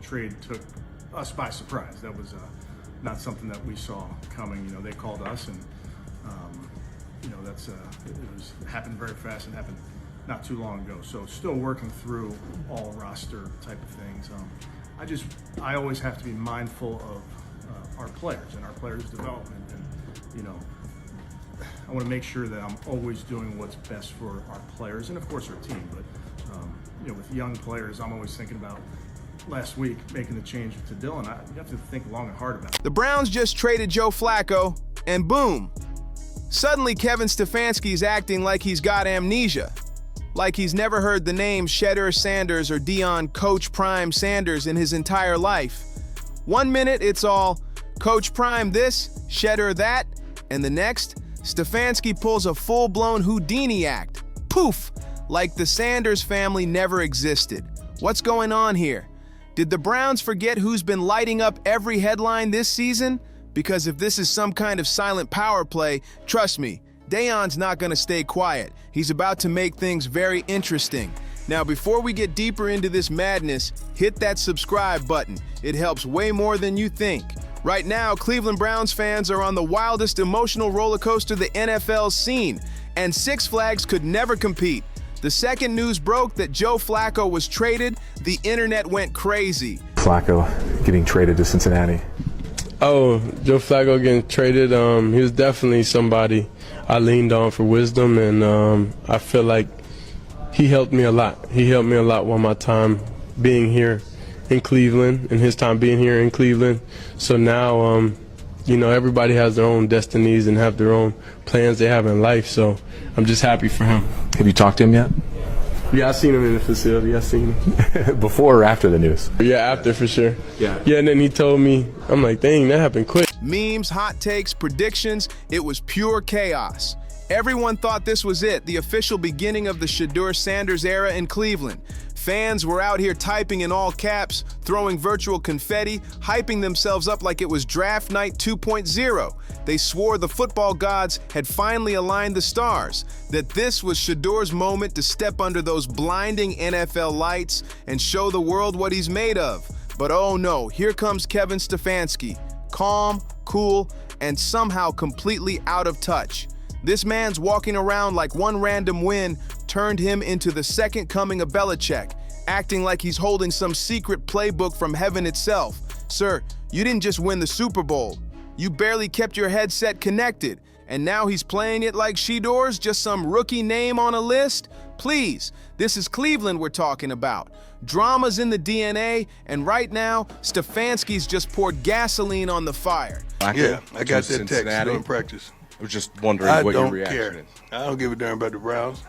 trade took us by surprise. That was not something that we saw coming. They called us, and it happened very fast and happened not too long ago. So still working through all roster type of things. I always have to be mindful of our players and our players' development, and I want to make sure that I'm always doing what's best for our players and of course our team. But with young players, I'm always thinking about last week making the change to Dylan. You have to think long and hard about it. The Browns just traded Joe Flacco, and boom, suddenly Kevin Stefanski's acting like he's got amnesia. Like he's never heard the name Shedeur Sanders or Deion Coach Prime Sanders in his entire life. One minute it's all Coach Prime this, Shedeur that, and the next, Stefanski pulls a full-blown Houdini act. Poof! Like the Sanders family never existed. What's going on here? Did the Browns forget who's been lighting up every headline this season? Because if this is some kind of silent power play, trust me, Deion's not going to stay quiet. He's about to make things very interesting. Now, before we get deeper into this madness, hit that subscribe button. It helps way more than you think. Right now, Cleveland Browns fans are on the wildest emotional roller coaster the NFL's seen, and Six Flags could never compete. The second news broke that Joe Flacco was traded, the internet went crazy. Flacco getting traded to Cincinnati. Oh, Joe Flacco getting traded, he was definitely somebody I leaned on for wisdom, and I feel like he helped me a lot. He helped me a lot while my time being here in Cleveland and his time being here in Cleveland. So now, everybody has their own destinies and have their own plans they have in life, so I'm just happy for him. Have you talked to him yet? Yeah, I seen him in the facility. I seen him. Before or after the news? Yeah, after for sure. Yeah, and then he told me, I'm like, dang, that happened quick. Memes, hot takes, predictions, it was pure chaos. Everyone thought this was it, the official beginning of the Shedeur Sanders era in Cleveland. Fans were out here typing in all caps, throwing virtual confetti, hyping themselves up like it was draft night 2.0. They swore the football gods had finally aligned the stars, that this was Shedeur's moment to step under those blinding NFL lights and show the world what he's made of. But oh no, here comes Kevin Stefanski, calm, cool, and somehow completely out of touch. This man's walking around like one random win turned him into the second coming of Belichick, acting like he's holding some secret playbook from heaven itself. Sir, you didn't just win the Super Bowl. You barely kept your headset connected, and now he's playing it like Shedeur's just some rookie name on a list? Please, this is Cleveland we're talking about. Drama's in the DNA, and right now, Stefanski's just poured gasoline on the fire. Yeah, I got that text during practice. I was just wondering what your reaction is. I don't give a damn about the Browns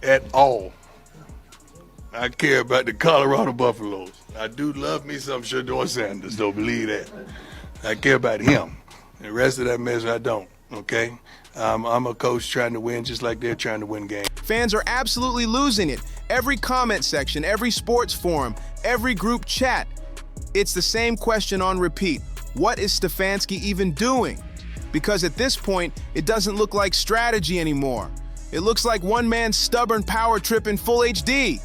at all. I care about the Colorado Buffaloes. I do love me some Shedeur Sanders, don't believe that. I care about him. The rest of that mess, I don't, okay? I'm a coach trying to win just like they're trying to win games. Fans are absolutely losing it. Every comment section, every sports forum, every group chat. It's the same question on repeat. What is Stefanski even doing? Because at this point, it doesn't look like strategy anymore. It looks like one man's stubborn power trip in full HD.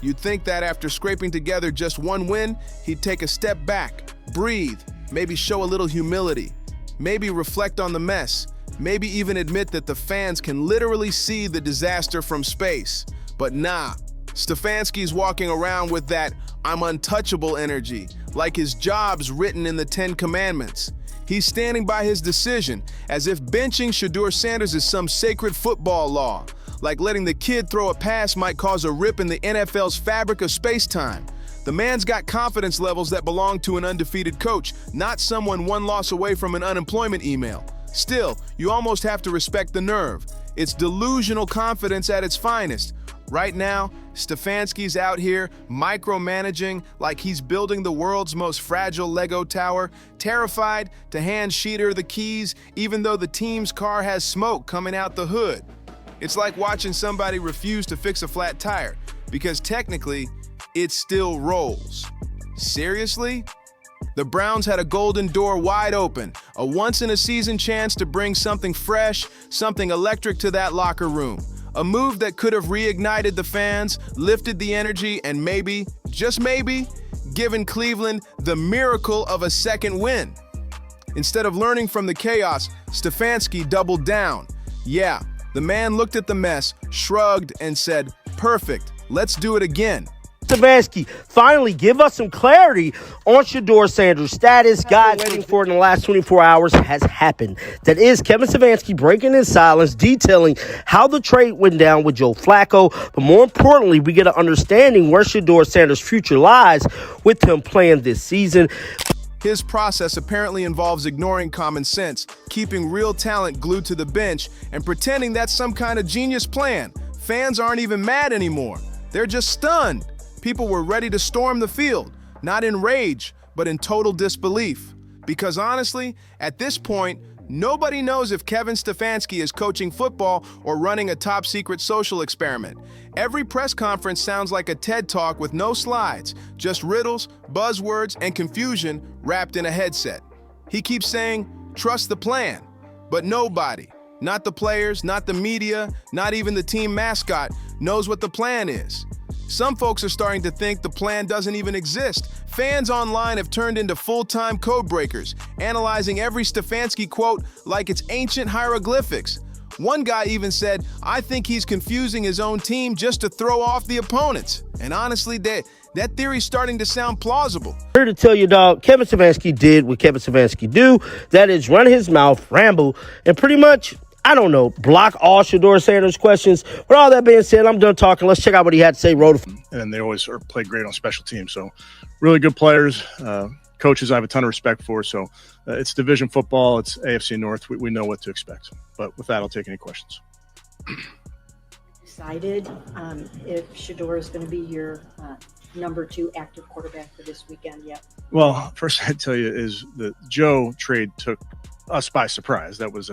You'd think that after scraping together just one win, he'd take a step back, breathe, maybe show a little humility, maybe reflect on the mess, maybe even admit that the fans can literally see the disaster from space. But nah, Stefanski's walking around with that I'm untouchable energy, like his job's written in the 10 Commandments. He's standing by his decision, as if benching Shedeur Sanders is some sacred football law, like letting the kid throw a pass might cause a rip in the NFL's fabric of space-time. The man's got confidence levels that belong to an undefeated coach, not someone one loss away from an unemployment email. Still, you almost have to respect the nerve. It's delusional confidence at its finest. Right now, Stefanski's out here micromanaging like he's building the world's most fragile Lego tower, terrified to hand Shedeur the keys even though the team's car has smoke coming out the hood. It's like watching somebody refuse to fix a flat tire, because technically, it still rolls. Seriously? The Browns had a golden door wide open, a once-in-a-season chance to bring something fresh, something electric to that locker room. A move that could have reignited the fans, lifted the energy, and maybe, just maybe, giving Cleveland the miracle of a second win. Instead of learning from the chaos, Stefanski doubled down. Yeah, the man looked at the mess, shrugged, and said, "Perfect, let's do it again." Stefanski, finally give us some clarity on Shedeur Sanders' status. Guys, waiting for it in the last 24 hours has happened. That is Kevin Stefanski breaking his silence, detailing how the trade went down with Joe Flacco. But more importantly, we get an understanding where Shedeur Sanders' future lies with him playing this season. His process apparently involves ignoring common sense, keeping real talent glued to the bench, and pretending that's some kind of genius plan. Fans aren't even mad anymore. They're just stunned. People were ready to storm the field, not in rage, but in total disbelief. Because honestly, at this point, nobody knows if Kevin Stefanski is coaching football or running a top-secret social experiment. Every press conference sounds like a TED Talk with no slides, just riddles, buzzwords, and confusion wrapped in a headset. He keeps saying, "Trust the plan," but nobody, not the players, not the media, not even the team mascot, knows what the plan is. Some folks are starting to think the plan doesn't even exist. Fans online have turned into full-time code breakers, analyzing every Stefanski quote like it's ancient hieroglyphics. One guy even said, "I think he's confusing his own team just to throw off the opponents." And honestly, that theory's starting to sound plausible. Here to tell you, dog, Kevin Stefanski did what Kevin Stefanski do. That is run his mouth, ramble, and pretty much, I don't know, block all Shedeur Sanders questions. With all that being said, I'm done talking. Let's check out what he had to say. And they always play great on special teams. So really good players, coaches I have a ton of respect for. So it's division football. It's AFC North. We know what to expect. But with that, I'll take any questions. Decided if Shedeur is going to be your number 2 active quarterback for this weekend yet? Well, first I'd tell you is the Joe trade took us by surprise. That was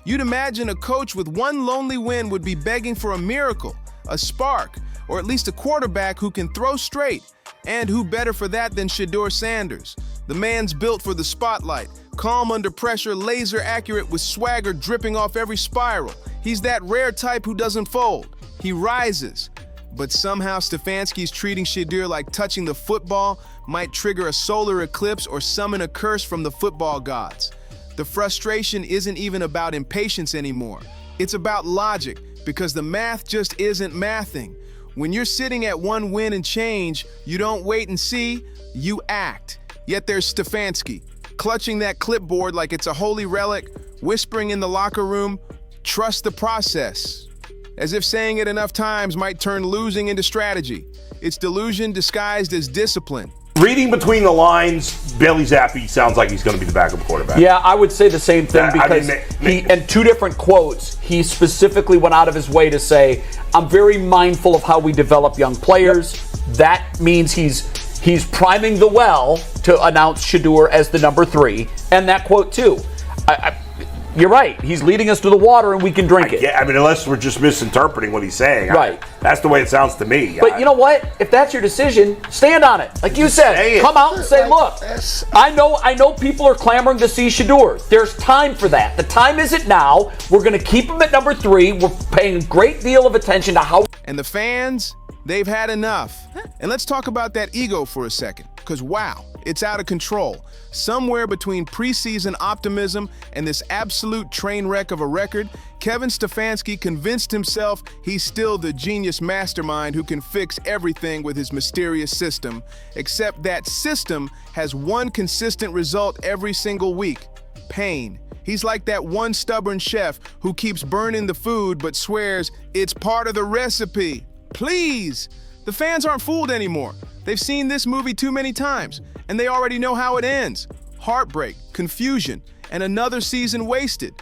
You'd imagine a coach with one lonely win would be begging for a miracle, a spark, or at least a quarterback who can throw straight. And who better for that than Shedeur Sanders? The man's built for the spotlight, calm under pressure, laser accurate with swagger dripping off every spiral. He's that rare type who doesn't fold. He rises. But somehow Stefanski's treating Shedeur like touching the football might trigger a solar eclipse or summon a curse from the football gods. The frustration isn't even about impatience anymore. It's about logic, because the math just isn't mathing. When you're sitting at one win and change, you don't wait and see, you act. Yet there's Stefanski, clutching that clipboard like it's a holy relic, whispering in the locker room, "Trust the process." As if saying it enough times might turn losing into strategy. It's delusion disguised as discipline. Reading between the lines, Bailey Zappi sounds like he's going to be the backup quarterback. Yeah, I would say the same thing because in 2 different quotes, he specifically went out of his way to say, "I'm very mindful of how we develop young players." Yep. That means he's priming the well to announce Shedeur as the number 3. And that quote too. You're right. He's leading us to the water and we can drink it. Yeah, I mean, unless we're just misinterpreting what he's saying. Right. That's the way it sounds to me. But you know what? If that's your decision, stand on it. Like you said, come out and say, "Look, I know people are clamoring to see Shedeur. There's time for that. The time isn't now. We're going to keep him at number 3. We're paying a great deal of attention to how..." And the fans, they've had enough. And let's talk about that ego for a second, because wow, it's out of control. Somewhere between preseason optimism and this absolute train wreck of a record, Kevin Stefanski convinced himself he's still the genius mastermind who can fix everything with his mysterious system, except that system has one consistent result every single week: pain. He's like that one stubborn chef who keeps burning the food but swears it's part of the recipe. Please! The fans aren't fooled anymore. They've seen this movie too many times, and they already know how it ends. Heartbreak, confusion, and another season wasted.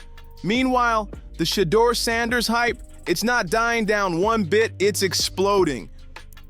Meanwhile, the Shedeur Sanders hype, it's not dying down one bit, it's exploding.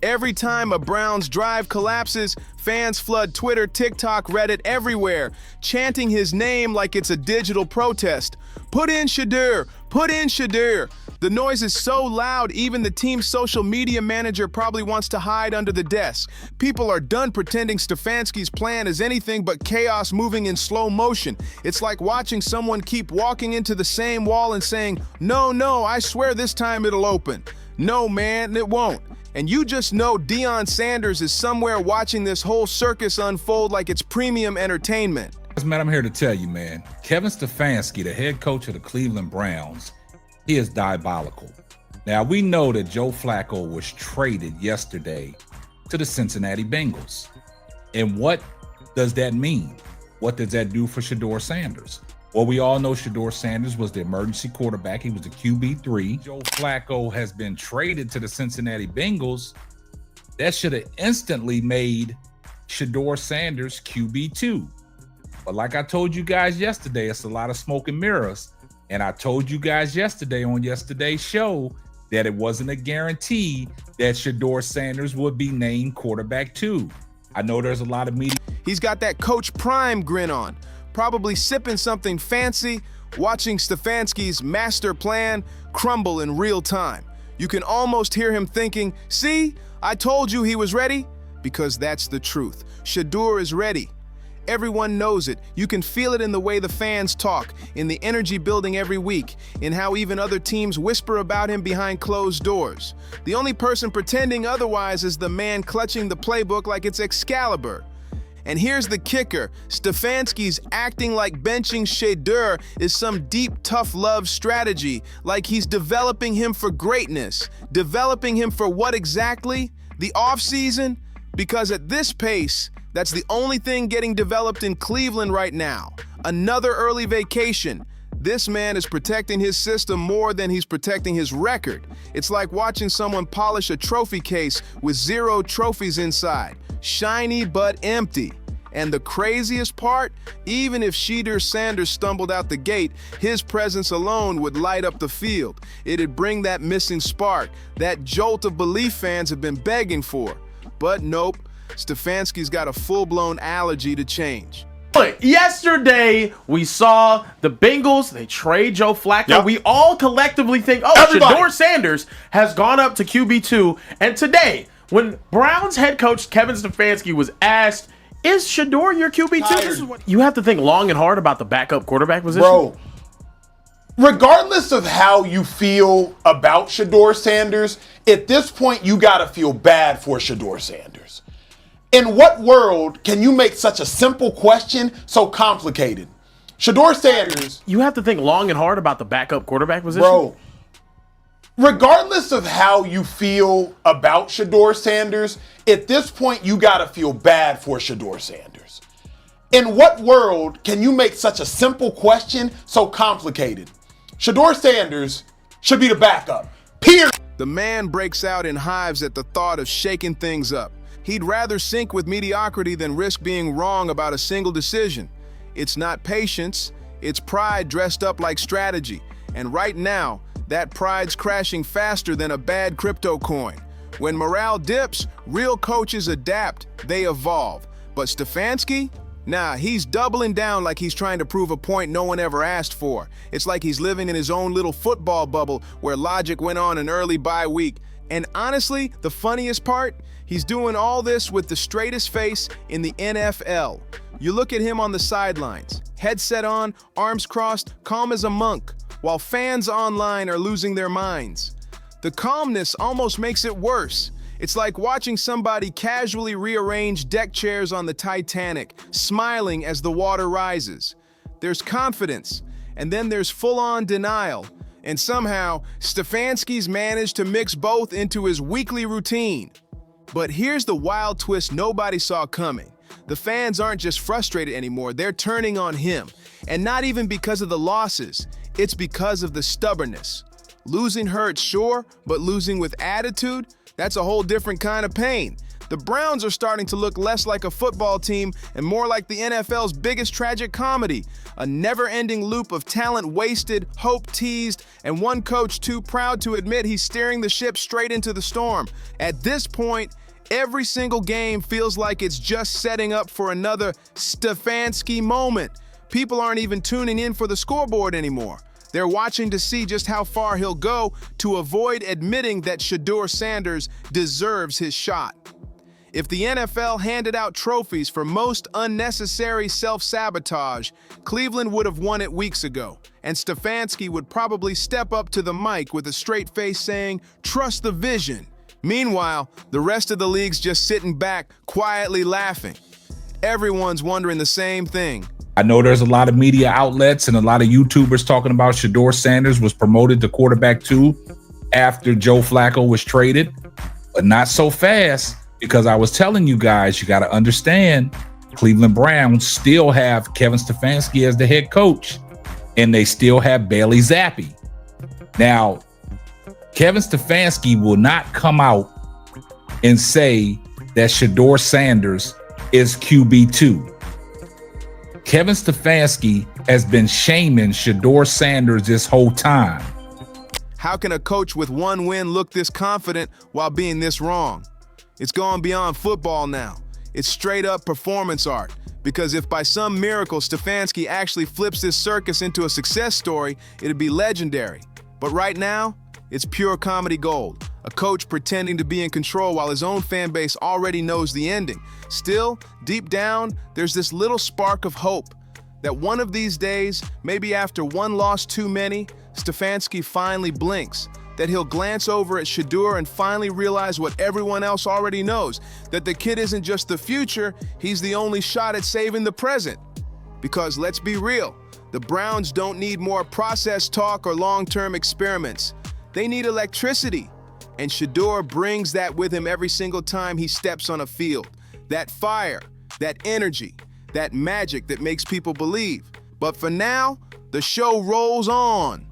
Every time a Browns drive collapses, fans flood Twitter, TikTok, Reddit, everywhere, chanting his name like it's a digital protest. Put in Shedeur! Put in Shedeur! The noise is so loud, even the team's social media manager probably wants to hide under the desk. People are done pretending Stefanski's plan is anything but chaos moving in slow motion. It's like watching someone keep walking into the same wall and saying, "No, I swear this time it'll open." No, man, it won't. And you just know Deion Sanders is somewhere watching this whole circus unfold like it's premium entertainment. Man, I'm here to tell you, man, Kevin Stefanski, the head coach of the Cleveland Browns, he is diabolical. Now, we know that Joe Flacco was traded yesterday to the Cincinnati Bengals. And what does that mean? What does that do for Shedeur Sanders? Well, we all know Shedeur Sanders was the emergency quarterback. He was the QB3. Joe Flacco has been traded to the Cincinnati Bengals. That should have instantly made Shedeur Sanders QB2. But like I told you guys yesterday, it's a lot of smoke and mirrors. And I told you guys yesterday on yesterday's show that it wasn't a guarantee that Shedeur Sanders would be named quarterback 2. I know there's a lot of media. He's got that Coach Prime grin on, probably sipping something fancy, watching Stefanski's master plan crumble in real time. You can almost hear him thinking, see, I told you he was ready, because that's the truth. Shedeur is ready. Everyone knows it. You can feel it in the way the fans talk, in the energy building every week, in how even other teams whisper about him behind closed doors. The only person pretending otherwise is the man clutching the playbook like it's Excalibur. And here's the kicker. Stefanski's acting like benching Shedeur is some deep, tough love strategy, like he's developing him for greatness. Developing him for what exactly? The offseason? Because at this pace, that's the only thing getting developed in Cleveland right now. Another early vacation. This man is protecting his system more than he's protecting his record. It's like watching someone polish a trophy case with 0 trophies inside. Shiny but empty. And the craziest part, even if Shedeur Sanders stumbled out the gate, his presence alone would light up the field. It'd bring that missing spark, that jolt of belief fans have been begging for. But nope, Stefanski's got a full-blown allergy to change. Look, yesterday we saw the Bengals, they trade Joe Flacco. Yep. We all collectively think, oh, Shedeur Sanders has gone up to QB2. And today, when Browns head coach Kevin Stefanski was asked, is Shedeur your QB2? This is what you have to think long and hard about the backup quarterback position. Bro, regardless of how you feel about Shedeur Sanders, at this point, you got to feel bad for Shedeur Sanders. In what world can you make such a simple question so complicated? Shedeur Sanders. You have to think long and hard about the backup quarterback position. Bro, regardless of how you feel about Shedeur Sanders, at this point, you got to feel bad for Shedeur Sanders. In what world can you make such a simple question so complicated? Shedeur Sanders should be the backup. Period. The man breaks out in hives at the thought of shaking things up. He'd rather sink with mediocrity than risk being wrong about a single decision. It's not patience, it's pride dressed up like strategy. And right now, that pride's crashing faster than a bad crypto coin. When morale dips, real coaches adapt, they evolve. But Stefanski? Nah, he's doubling down like he's trying to prove a point no one ever asked for. It's like he's living in his own little football bubble where logic went on an early bye week. And honestly, the funniest part? He's doing all this with the straightest face in the NFL. You look at him on the sidelines, headset on, arms crossed, calm as a monk, while fans online are losing their minds. The calmness almost makes it worse. It's like watching somebody casually rearrange deck chairs on the Titanic, smiling as the water rises. There's confidence, and then there's full-on denial. And somehow, Stefanski's managed to mix both into his weekly routine. But here's the wild twist nobody saw coming. The fans aren't just frustrated anymore, they're turning on him. And not even because of the losses, it's because of the stubbornness. Losing hurts, sure, but losing with attitude? That's a whole different kind of pain. The Browns are starting to look less like a football team and more like the NFL's biggest tragic comedy. A never-ending loop of talent wasted, hope teased, and one coach too proud to admit he's steering the ship straight into the storm. At this point, every single game feels like it's just setting up for another Stefanski moment. People aren't even tuning in for the scoreboard anymore. They're watching to see just how far he'll go to avoid admitting that Shedeur Sanders deserves his shot. If the NFL handed out trophies for most unnecessary self-sabotage, Cleveland would have won it weeks ago, and Stefanski would probably step up to the mic with a straight face saying, "Trust the vision." Meanwhile, the rest of the league's just sitting back, quietly laughing. Everyone's wondering the same thing. I know there's a lot of media outlets and a lot of YouTubers talking about Shedeur Sanders was promoted to quarterback 2 after Joe Flacco was traded, but not so fast, because I was telling you guys, you got to understand, Cleveland Browns still have Kevin Stefanski as the head coach, and they still have Bailey Zappi. Now, Kevin Stefanski will not come out and say that Shedeur Sanders is QB2. Kevin Stefanski has been shaming Shedeur Sanders this whole time. How can a coach with one win look this confident while being this wrong? It's gone beyond football now. It's straight up performance art. Because if by some miracle Stefanski actually flips this circus into a success story, it'd be legendary. But right now, it's pure comedy gold. A coach pretending to be in control while his own fan base already knows the ending. Still, deep down, there's this little spark of hope that one of these days, maybe after one loss too many, Stefanski finally blinks, that he'll glance over at Shedeur and finally realize what everyone else already knows, that the kid isn't just the future, he's the only shot at saving the present. Because let's be real, the Browns don't need more process talk or long-term experiments. They need electricity. And Shedeur brings that with him every single time he steps on a field. That fire, that energy, that magic that makes people believe. But for now, the show rolls on.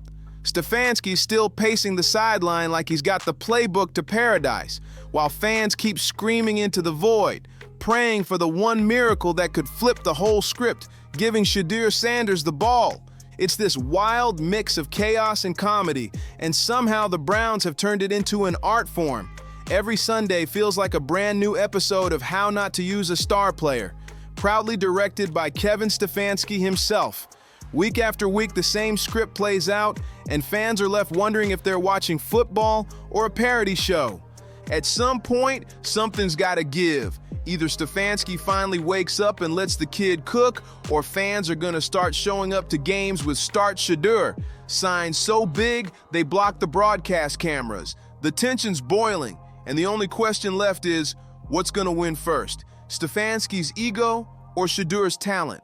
Stefanski's still pacing the sideline like he's got the playbook to paradise, while fans keep screaming into the void, praying for the one miracle that could flip the whole script, giving Shedeur Sanders the ball. It's this wild mix of chaos and comedy, and somehow the Browns have turned it into an art form. Every Sunday feels like a brand new episode of How Not to Use a Star Player, proudly directed by Kevin Stefanski himself. Week after week, the same script plays out, and fans are left wondering if they're watching football or a parody show. At some point, something's got to give. Either Stefanski finally wakes up and lets the kid cook, or fans are going to start showing up to games with Start Shedeur, signs so big they block the broadcast cameras. The tension's boiling, and the only question left is, what's going to win first? Stefanski's ego or Shedeur's talent?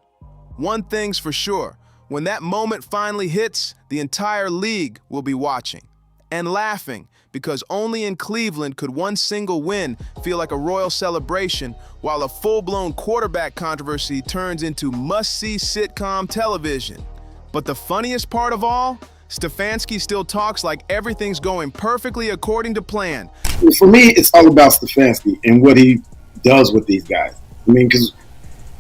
One thing's for sure, when that moment finally hits, the entire league will be watching and laughing, because only in Cleveland could one single win feel like a royal celebration, while a full-blown quarterback controversy turns into must-see sitcom television. But the funniest part of all, Stefanski still talks like everything's going perfectly according to plan. For me, it's all about Stefanski and what he does with these guys. I mean, because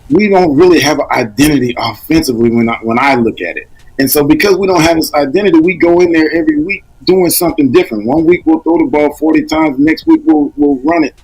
we don't really have an identity offensively when I look at it. And so because we don't have this identity, we go in there every week doing something different. One week we'll throw the ball 40 times. The next week we'll run it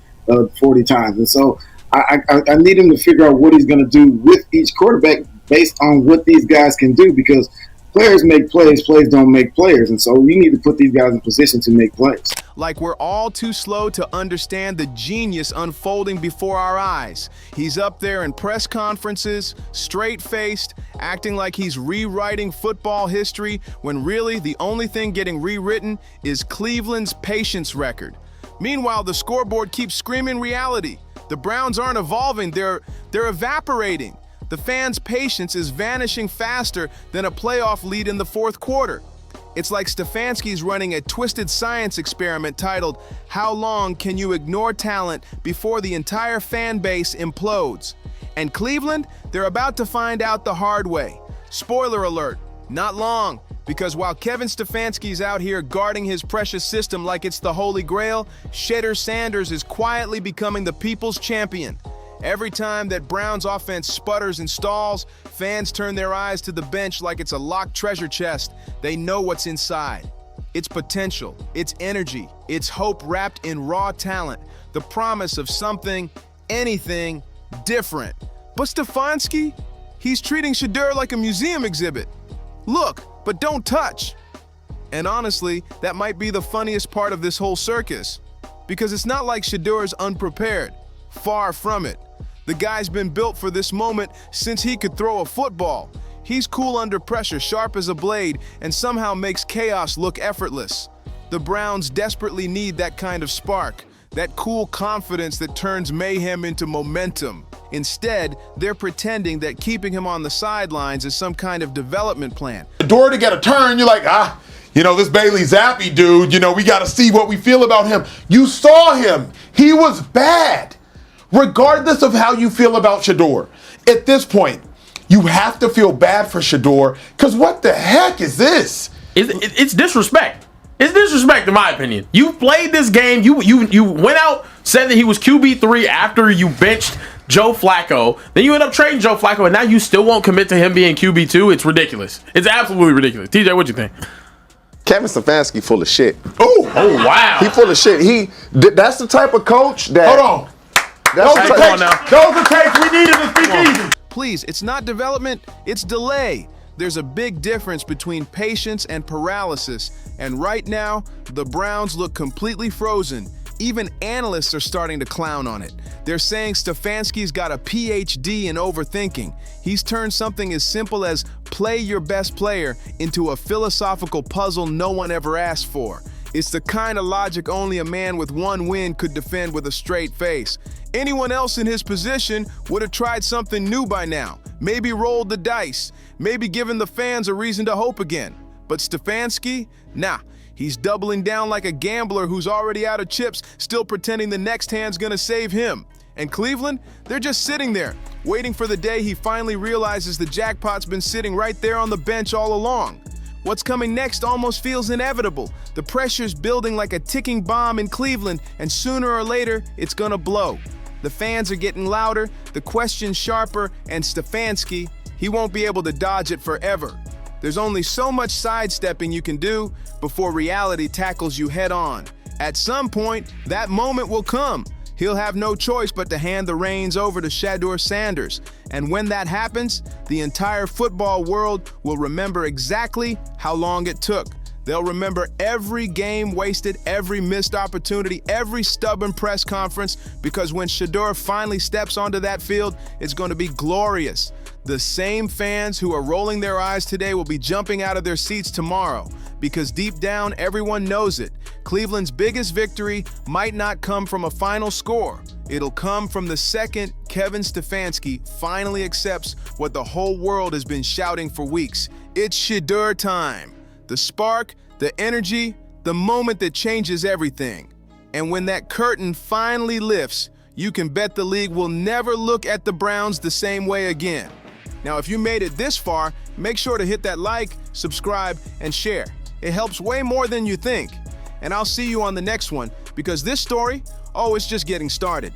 40 times. And so I need him to figure out what he's going to do with each quarterback based on what these guys can do, because players make plays, plays don't make players. And so we need to put these guys in position to make plays. Like we're all too slow to understand the genius unfolding before our eyes. He's up there in press conferences, straight-faced, acting like he's rewriting football history, when really the only thing getting rewritten is Cleveland's patience record. Meanwhile, the scoreboard keeps screaming reality. The Browns aren't evolving, they're evaporating. The fans' patience is vanishing faster than a playoff lead in the fourth quarter. It's like Stefanski's running a twisted science experiment titled, How Long Can You Ignore Talent Before the Entire Fan Base Implodes? And Cleveland, they're about to find out the hard way. Spoiler alert, not long, because while Kevin Stefanski's out here guarding his precious system like it's the Holy Grail, Shedeur Sanders is quietly becoming the people's champion. Every time that Browns offense sputters and stalls, fans turn their eyes to the bench like it's a locked treasure chest. They know what's inside. It's potential, it's energy, it's hope wrapped in raw talent, the promise of something, anything, different. But Stefanski, he's treating Shedeur like a museum exhibit. Look, but don't touch. And honestly, that might be the funniest part of this whole circus, because it's not like Shedeur's unprepared. Far from it. The guy's been built for this moment since he could throw a football. He's cool under pressure, sharp as a blade, and somehow makes chaos look effortless. The Browns desperately need that kind of spark, that cool confidence that turns mayhem into momentum. Instead, they're pretending that keeping him on the sidelines is some kind of development plan. Shedeur to get a turn, you're like, this Bailey Zappi dude, we got to see what we feel about him. You saw him. He was bad. Regardless of how you feel about Shedeur, at this point, you have to feel bad for Shedeur, because what the heck is this? It's disrespect. It's disrespect, in my opinion. You played this game. You went out, said that he was QB3 after you benched Joe Flacco. Then you end up trading Joe Flacco, and now you still won't commit to him being QB2. It's ridiculous. It's absolutely ridiculous. TJ, what you think? Kevin Stefanski full of shit. Oh wow. He full of shit. That's the type of coach that. Hold on. Those are takes we needed to speak easy. Please, it's not development, it's delay. There's a big difference between patience and paralysis, and right now, the Browns look completely frozen. Even analysts are starting to clown on it. They're saying Stefanski's got a PhD in overthinking. He's turned something as simple as play your best player into a philosophical puzzle no one ever asked for. It's the kind of logic only a man with one win could defend with a straight face. Anyone else in his position would have tried something new by now. Maybe rolled the dice. Maybe given the fans a reason to hope again. But Stefanski? Nah. He's doubling down like a gambler who's already out of chips, still pretending the next hand's gonna save him. And Cleveland? They're just sitting there, waiting for the day he finally realizes the jackpot's been sitting right there on the bench all along. What's coming next almost feels inevitable. The pressure's building like a ticking bomb in Cleveland, and sooner or later, it's gonna blow. The fans are getting louder, the questions sharper, and Stefanski, he won't be able to dodge it forever. There's only so much sidestepping you can do before reality tackles you head on. At some point, that moment will come. He'll have no choice but to hand the reins over to Shedeur Sanders. And when that happens, the entire football world will remember exactly how long it took. They'll remember every game wasted, every missed opportunity, every stubborn press conference, because when Shedeur finally steps onto that field, it's going to be glorious. The same fans who are rolling their eyes today will be jumping out of their seats tomorrow, because deep down, everyone knows it. Cleveland's biggest victory might not come from a final score. It'll come from the second Kevin Stefanski finally accepts what the whole world has been shouting for weeks. It's Shedeur time. The spark, the energy, the moment that changes everything. And when that curtain finally lifts, you can bet the league will never look at the Browns the same way again. Now, if you made it this far, make sure to hit that like, subscribe, and share. It helps way more than you think. And I'll see you on the next one, because this story, it's just getting started.